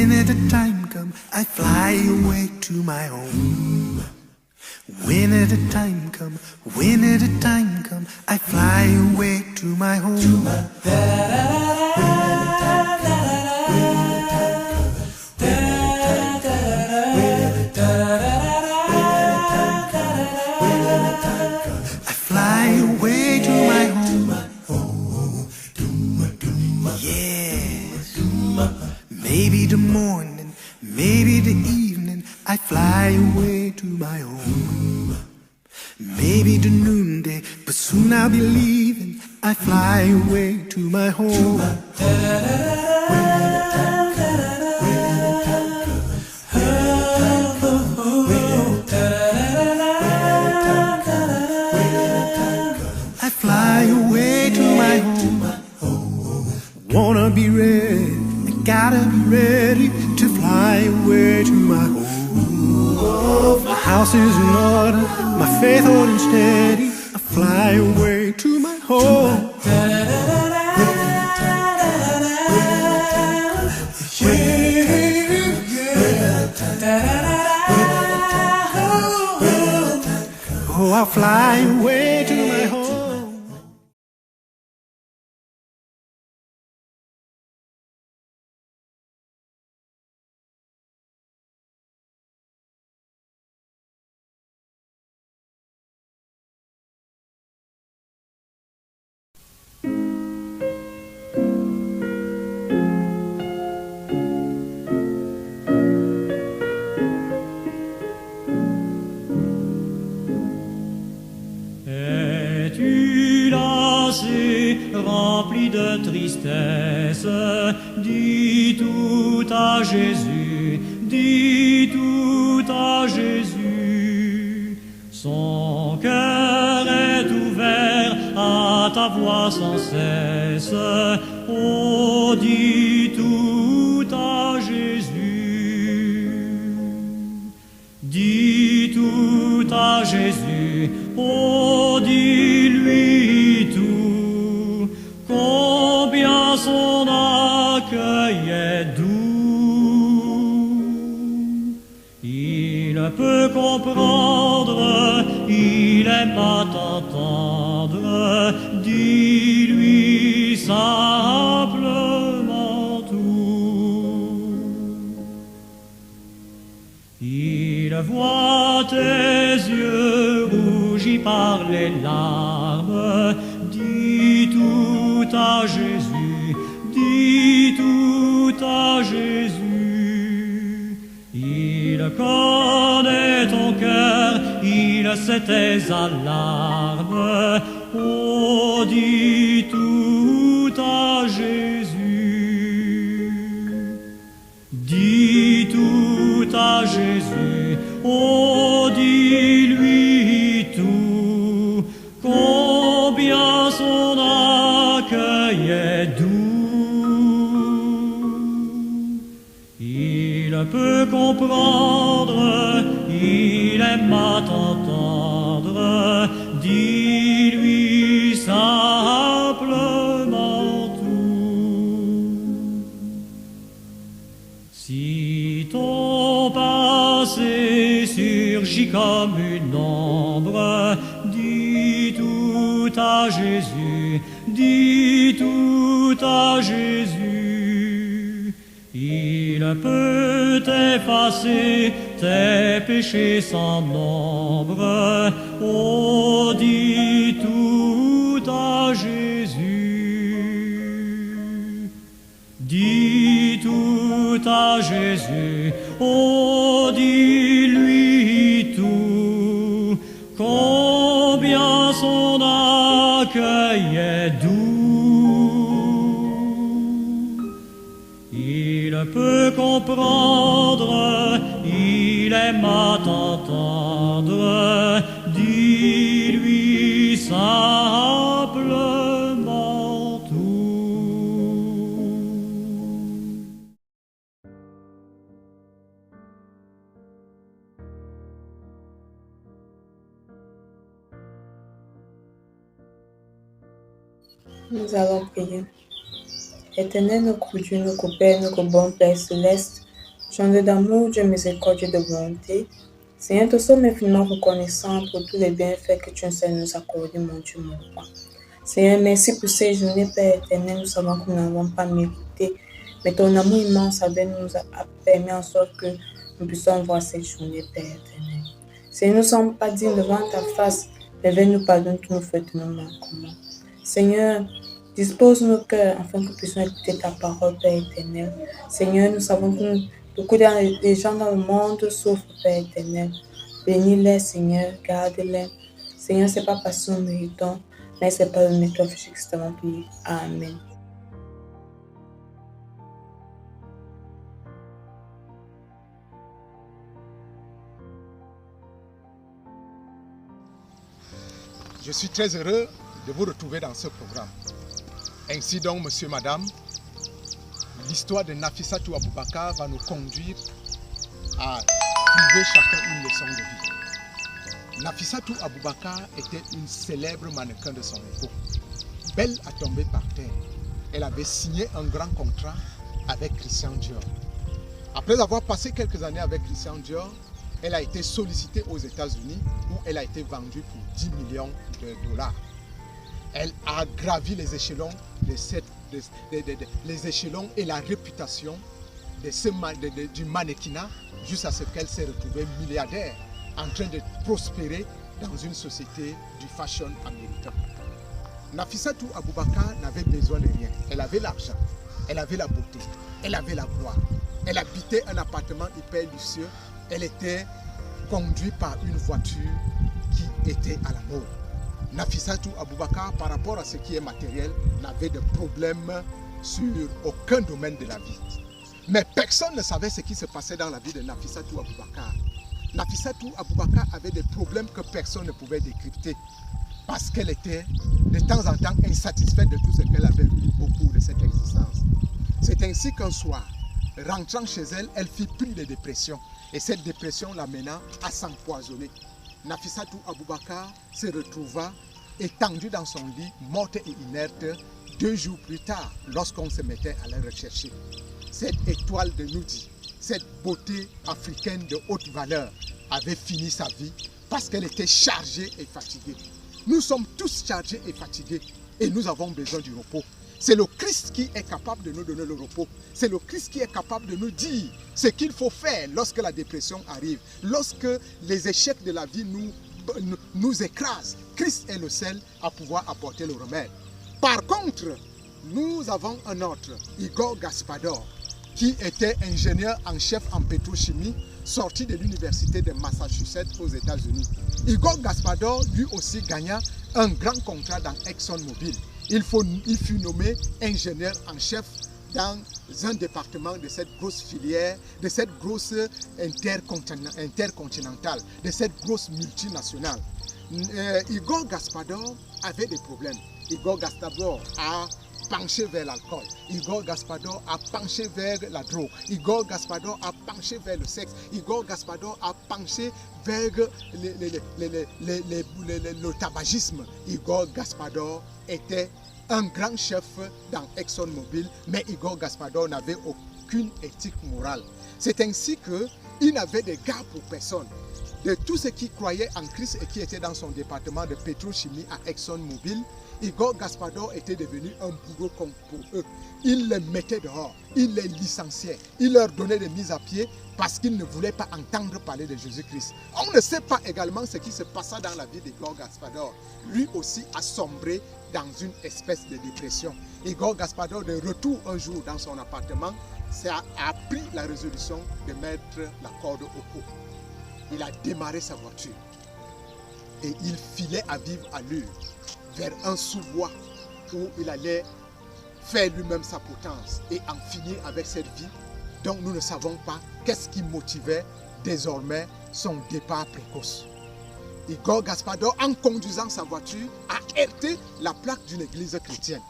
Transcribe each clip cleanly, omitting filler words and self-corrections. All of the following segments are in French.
When the time comes, I fly away to my home. When the time comes, when the time comes, I fly away to my home. I fly away to my home. Yes. Maybe the morning, maybe the evening, I fly away to my home. Maybe the noonday, but soon I'll be leaving. I fly away to my home. I fly away to my home. Wanna be ready, I gotta be ready to fly away to my home. My house is in order, my faith holding steady. I fly away to my home. Oh, I'll fly away to my home. Es-tu lassé, rempli de tristesse? Dis tout à Jésus, dis tout à Jésus. Son cœur est ouvert à ta voix sans cesse. Oh, dis tout à Jésus. Dis tout à Jésus, oh, dis-lui tout, combien son accueil est doux. Il peut comprendre, il aime à t'entendre, dis-lui simplement tout. Il voit tes yeux rougis par les larmes. Dis tout à Jésus, dis tout à Jésus. Il connaît ton cœur, il sait tes alarmes. Oh, dis tout à Jésus. Dis tout à Jésus, oh, dis-lui tout, combien son accueil est doux. Il peut comprendre, il aime à t'entendre, dis-lui simplement tout. Si ton passé surgit comme une ombre, dis tout à Jésus, dis tout à Jésus. Il peut effacer tes péchés sans nombre. Oh, dis tout à Jésus. Dis tout à Jésus, oh, dis-lui tout, combien son accueil est doux. Il peut comprendre, il aime à t'entendre, dis-lui simplement tout. Nous allons prier. Éternel, notre Dieu, notre Père, notre bon Père céleste, Joindre d'amour, Dieu miséricordieux de bonté. Seigneur, te sommes infiniment reconnaissants pour tous les bienfaits que tu sais nous accorder, mon Dieu, mon Roi. Seigneur, merci pour ces journées, Père éternel. Nous savons que nous n'avons pas mérité, mais ton amour immense avec nous a permis en sorte que nous puissions voir cette journée, Père éternel. Seigneur, nous ne sommes pas dignes devant ta face, mais viens nous pardonner tous nos fautes et nos manquements. Seigneur, dispose nos cœurs afin que nous puissions écouter ta parole, Père éternel. Seigneur, nous savons que beaucoup de gens dans le monde souffrent, Père éternel. Bénis-les, Seigneur, garde-les. Seigneur, ce n'est pas parce que nous méritons, mais c'est par le mérite de Jésus-Christ que nous prions. Amen. Je suis très heureux de vous retrouver dans ce programme. Ainsi donc, monsieur, madame, l'histoire de Nafissatou Aboubakar va nous conduire à trouver chacun une leçon de vie. Nafissatou Aboubakar était une célèbre mannequin de son époque. Belle à tomber par terre, elle avait signé un grand contrat avec Christian Dior. Après avoir passé quelques années avec Christian Dior, elle a été sollicitée aux États-Unis où elle a été vendue pour 10 millions de dollars. Elle a gravi les échelons, les échelons et la réputation du mannequinat jusqu'à ce qu'elle s'est retrouvée milliardaire en train de prospérer dans une société du fashion américain. Nafissatou Aboubakar n'avait besoin de rien. Elle avait l'argent, elle avait la beauté, elle avait la gloire. Elle habitait un appartement hyper luxueux. Elle était conduite par une voiture qui était à la mode. Nafissatou Aboubakar, par rapport à ce qui est matériel, n'avait de problème sur aucun domaine de la vie. Mais personne ne savait ce qui se passait dans la vie de Nafissatou Aboubakar. Nafissatou Aboubakar avait des problèmes que personne ne pouvait décrypter parce qu'elle était de temps en temps insatisfaite de tout ce qu'elle avait eu au cours de cette existence. C'est ainsi qu'un soir, rentrant chez elle, elle fit prise de dépression. Et cette dépression l'amena à s'empoisonner. Nafissatou Aboubakar se retrouva étendue dans son lit, morte et inerte, 2 jours plus tard, lorsqu'on se mettait à la rechercher. Cette étoile de Noudi, cette beauté africaine de haute valeur, avait fini sa vie parce qu'elle était chargée et fatiguée. Nous sommes tous chargés et fatigués et nous avons besoin du repos. C'est le Christ qui est capable de nous donner le repos. C'est le Christ qui est capable de nous dire ce qu'il faut faire lorsque la dépression arrive, lorsque les échecs de la vie nous écrasent. Christ est le seul à pouvoir apporter le remède. Par contre, nous avons un autre, Igor Gaspador, qui était ingénieur en chef en pétrochimie, sorti de l'université de Massachusetts aux États-Unis. Igor Gaspador, lui aussi, gagna un grand contrat dans ExxonMobil. Il fut nommé ingénieur en chef dans un département de cette grosse filière, de cette grosse intercontinentale, de cette grosse multinationale. Igor Gaspador avait des problèmes. Igor Gaspador a penché vers l'alcool. Igor Gaspador a penché vers la drogue. Igor Gaspador a penché vers le sexe. Igor Gaspador a penché vers le tabagisme. Igor Gaspador était un grand chef dans ExxonMobil, mais Igor Gaspador n'avait aucune éthique morale. C'est ainsi qu'il n'avait de garde pour personne. De tous ceux qui croyaient en Christ et qui étaient dans son département de pétrochimie à ExxonMobil, Igor Gaspador était devenu un bourreau pour eux. Il les mettait dehors, il les licenciait, il leur donnait des mises à pied parce qu'ils ne voulaient pas entendre parler de Jésus-Christ. On ne sait pas également ce qui se passa dans la vie d'Igor Gaspador. Lui aussi a sombré dans une espèce de dépression. Igor Gaspador, de retour un jour dans son appartement, a pris la résolution de mettre la corde au cou. Il a démarré sa voiture et il filait à vive allure vers un sous-bois où il allait faire lui-même sa potence et en finir avec cette vie dont nous ne savons pas qu'est-ce qui motivait désormais son départ précoce. Igor Gaspador, en conduisant sa voiture, a heurté la plaque d'une église chrétienne.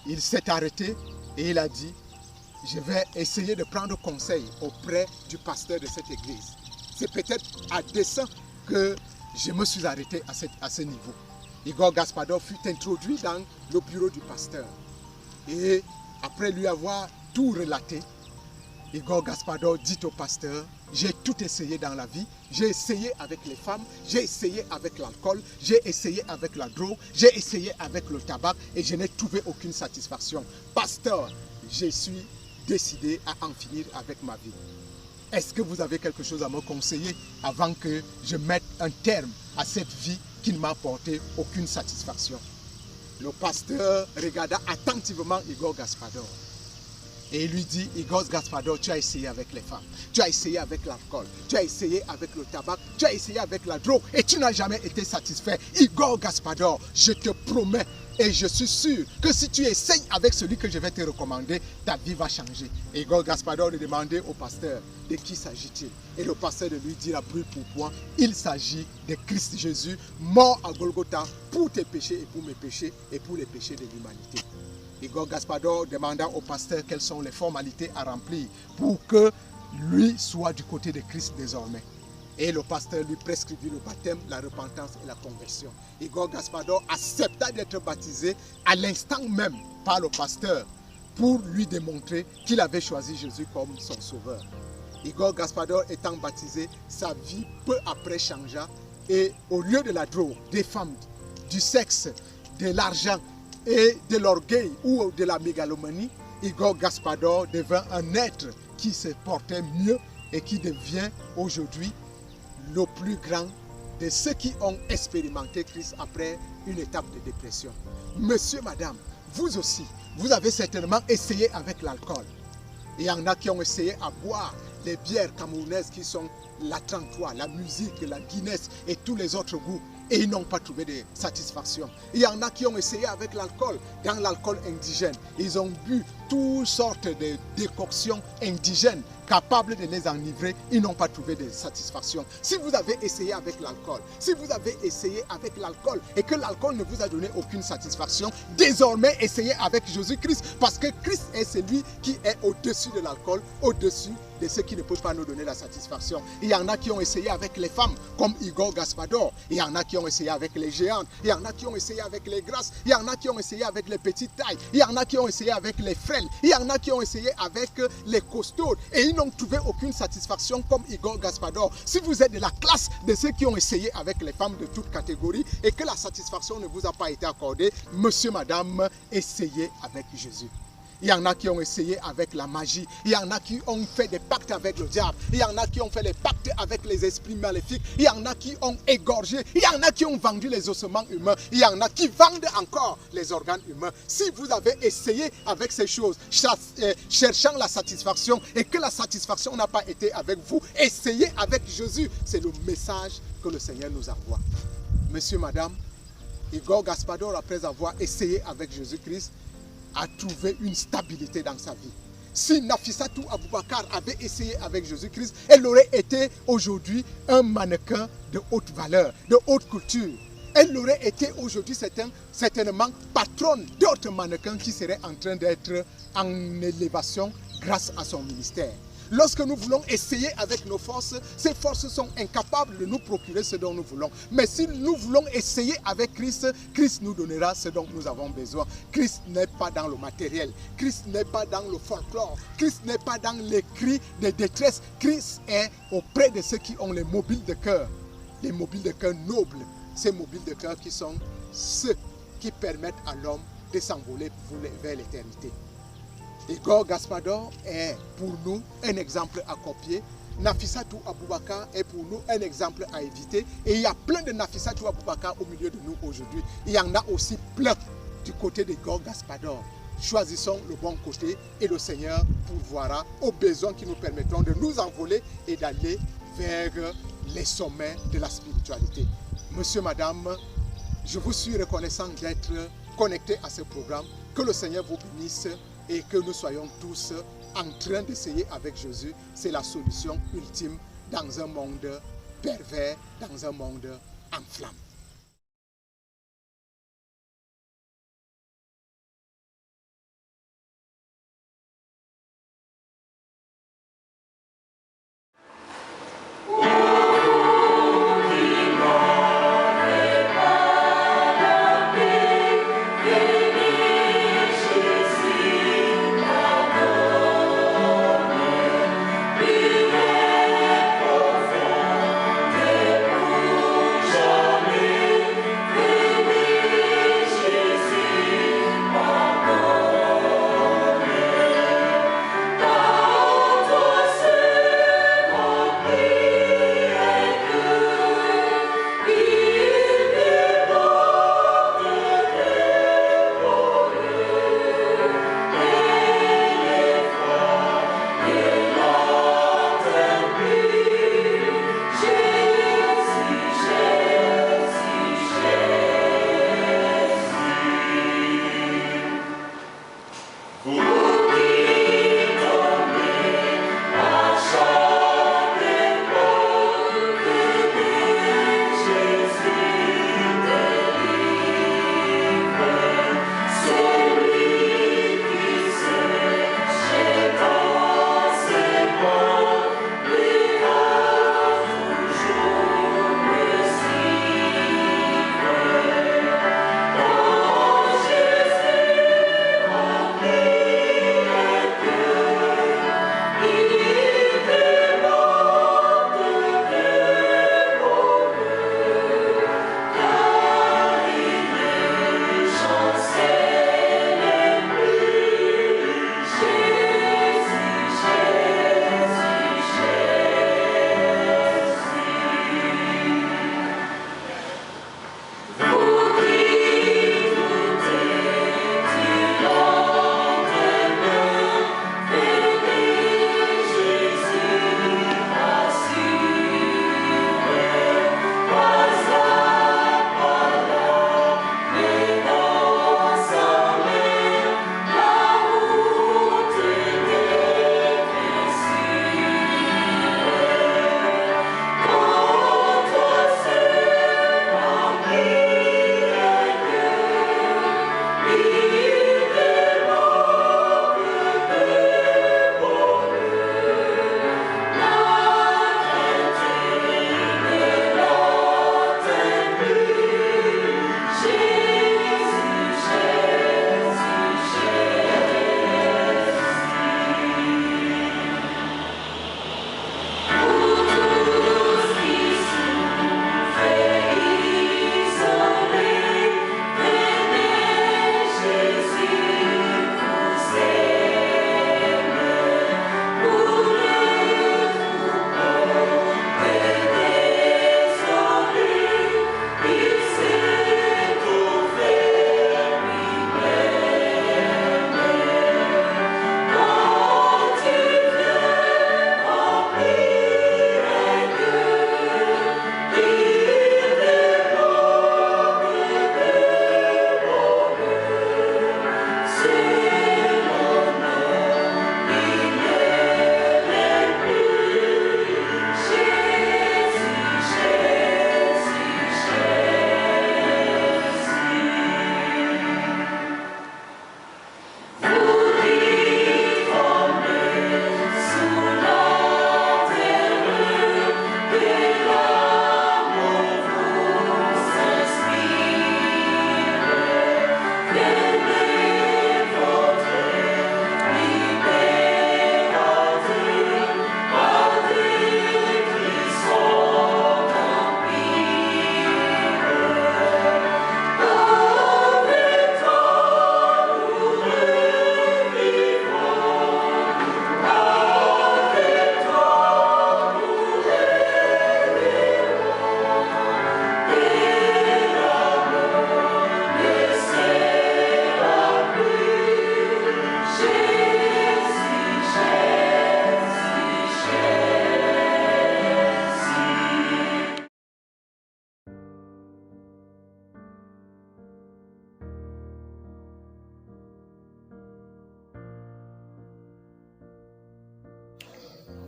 Il s'est arrêté et il a dit « Je vais essayer de prendre conseil auprès du pasteur de cette église. » C'est peut-être à dessein que je me suis arrêté à ce niveau. Igor Gaspador fut introduit dans le bureau du pasteur. Et après lui avoir tout relaté, Igor Gaspador dit au pasteur, j'ai tout essayé dans la vie, j'ai essayé avec les femmes, j'ai essayé avec l'alcool, j'ai essayé avec la drogue, j'ai essayé avec le tabac et je n'ai trouvé aucune satisfaction. Pasteur, je suis décidé à en finir avec ma vie. Est-ce que vous avez quelque chose à me conseiller avant que je mette un terme à cette vie qui ne m'a apporté aucune satisfaction? Le pasteur regarda attentivement Igor Gaspador et il lui dit, Igor Gaspador, tu as essayé avec les femmes, tu as essayé avec l'alcool, tu as essayé avec le tabac, tu as essayé avec la drogue et tu n'as jamais été satisfait. Igor Gaspador, je te promets et je suis sûr que si tu essayes avec celui que je vais te recommander, ta vie va changer. Et Igor Gaspador lui demandait au pasteur, de qui s'agit-il? Et le pasteur de lui dit la brûle pour point, il s'agit de Christ Jésus, mort à Golgotha pour tes péchés et pour mes péchés et pour les péchés de l'humanité. Igor Gaspador demanda au pasteur quelles sont les formalités à remplir pour que lui soit du côté de Christ désormais. Et le pasteur lui prescrivit le baptême, la repentance et la conversion. Igor Gaspador accepta d'être baptisé à l'instant même par le pasteur pour lui démontrer qu'il avait choisi Jésus comme son sauveur. Igor Gaspador étant baptisé, sa vie peu après changea et au lieu de la drogue, des femmes, du sexe, de l'argent et de l'orgueil ou de la mégalomanie, Igor Gaspador devint un être qui se portait mieux et qui devient aujourd'hui le plus grand de ceux qui ont expérimenté Christ après une étape de dépression. Monsieur, madame, vous aussi, vous avez certainement essayé avec l'alcool. Il y en a qui ont essayé à boire les bières camerounaises qui sont la 33, la musique, la Guinness et tous les autres goûts. Et ils n'ont pas trouvé de satisfaction. Il y en a qui ont essayé avec l'alcool, dans l'alcool indigène. Ils ont bu toutes sortes de décoctions indigènes capables de les enivrer. Ils n'ont pas trouvé de satisfaction. Si vous avez essayé avec l'alcool, si vous avez essayé avec l'alcool et que l'alcool ne vous a donné aucune satisfaction, désormais essayez avec Jésus-Christ parce que Christ est celui qui est au-dessus de l'alcool, au-dessus de ceux qui ne peuvent pas nous donner la satisfaction. Il y en a qui ont essayé avec les femmes, comme Igor Gaspador. Il y en a qui ont essayé avec les géantes. Il y en a qui ont essayé avec les grasses. Il y en a qui ont essayé avec les petites tailles. Il y en a qui ont essayé avec les frêles. Il y en a qui ont essayé avec les costauds. Et ils n'ont trouvé aucune satisfaction comme Igor Gaspador. Si vous êtes de la classe de ceux qui ont essayé avec les femmes de toutes catégories et que la satisfaction ne vous a pas été accordée, monsieur, madame, essayez avec Jésus. Il y en a qui ont essayé avec la magie. Il y en a qui ont fait des pactes avec le diable. Il y en a qui ont fait des pactes avec les esprits maléfiques. Il y en a qui ont égorgé. Il y en a qui ont vendu les ossements humains. Il y en a qui vendent encore les organes humains. Si vous avez essayé avec ces choses, cherchant la satisfaction et que la satisfaction n'a pas été avec vous, essayez avec Jésus. C'est le message que le Seigneur nous envoie. Monsieur, madame, Igor Gaspador, après avoir essayé avec Jésus-Christ, a trouvé une stabilité dans sa vie. Si Nafissatou Aboubakar avait essayé avec Jésus-Christ, elle aurait été aujourd'hui un mannequin de haute valeur, de haute culture. Elle aurait été aujourd'hui certainement patronne d'autres mannequins qui seraient en train d'être en élévation grâce à son ministère. Lorsque nous voulons essayer avec nos forces, ces forces sont incapables de nous procurer ce dont nous voulons. Mais si nous voulons essayer avec Christ, Christ nous donnera ce dont nous avons besoin. Christ n'est pas dans le matériel. Christ n'est pas dans le folklore. Christ n'est pas dans les cris de détresse. Christ est auprès de ceux qui ont les mobiles de cœur. Les mobiles de cœur nobles. Ces mobiles de cœur qui sont ceux qui permettent à l'homme de s'envoler vers l'éternité. Igor Gaspador est pour nous un exemple à copier. Nafissatou Aboubakar est pour nous un exemple à éviter. Et il y a plein de Nafissatou Aboubakar au milieu de nous aujourd'hui. Il y en a aussi plein du côté d'Igor Gaspador. Choisissons le bon côté et le Seigneur pourvoira aux besoins qui nous permettront de nous envoler et d'aller vers les sommets de la spiritualité. Monsieur, madame, je vous suis reconnaissant d'être connecté à ce programme. Que le Seigneur vous bénisse et que nous soyons tous en train d'essayer avec Jésus. C'est la solution ultime dans un monde pervers, dans un monde en flammes.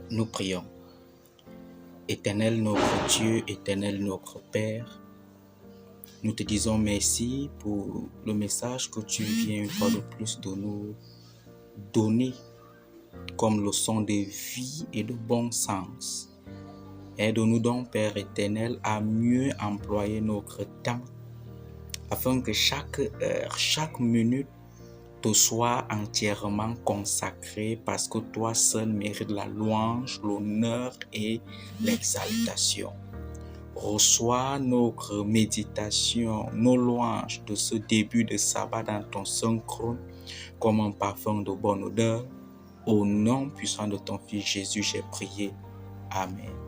Nous prions. Éternel notre Dieu, éternel notre Père, nous te disons merci pour le message que tu viens une fois de plus de nous donner comme leçon de vie et de bon sens. Aide-nous donc, Père éternel, à mieux employer notre temps afin que chaque heure, chaque minute te soit entièrement consacrée parce que toi seul mérites la louange, l'honneur et l'exaltation. Reçois notre méditation, nos louanges de ce début de sabbat dans ton saint trône comme un parfum de bonne odeur. Au nom puissant de ton Fils Jésus, j'ai prié. Amen.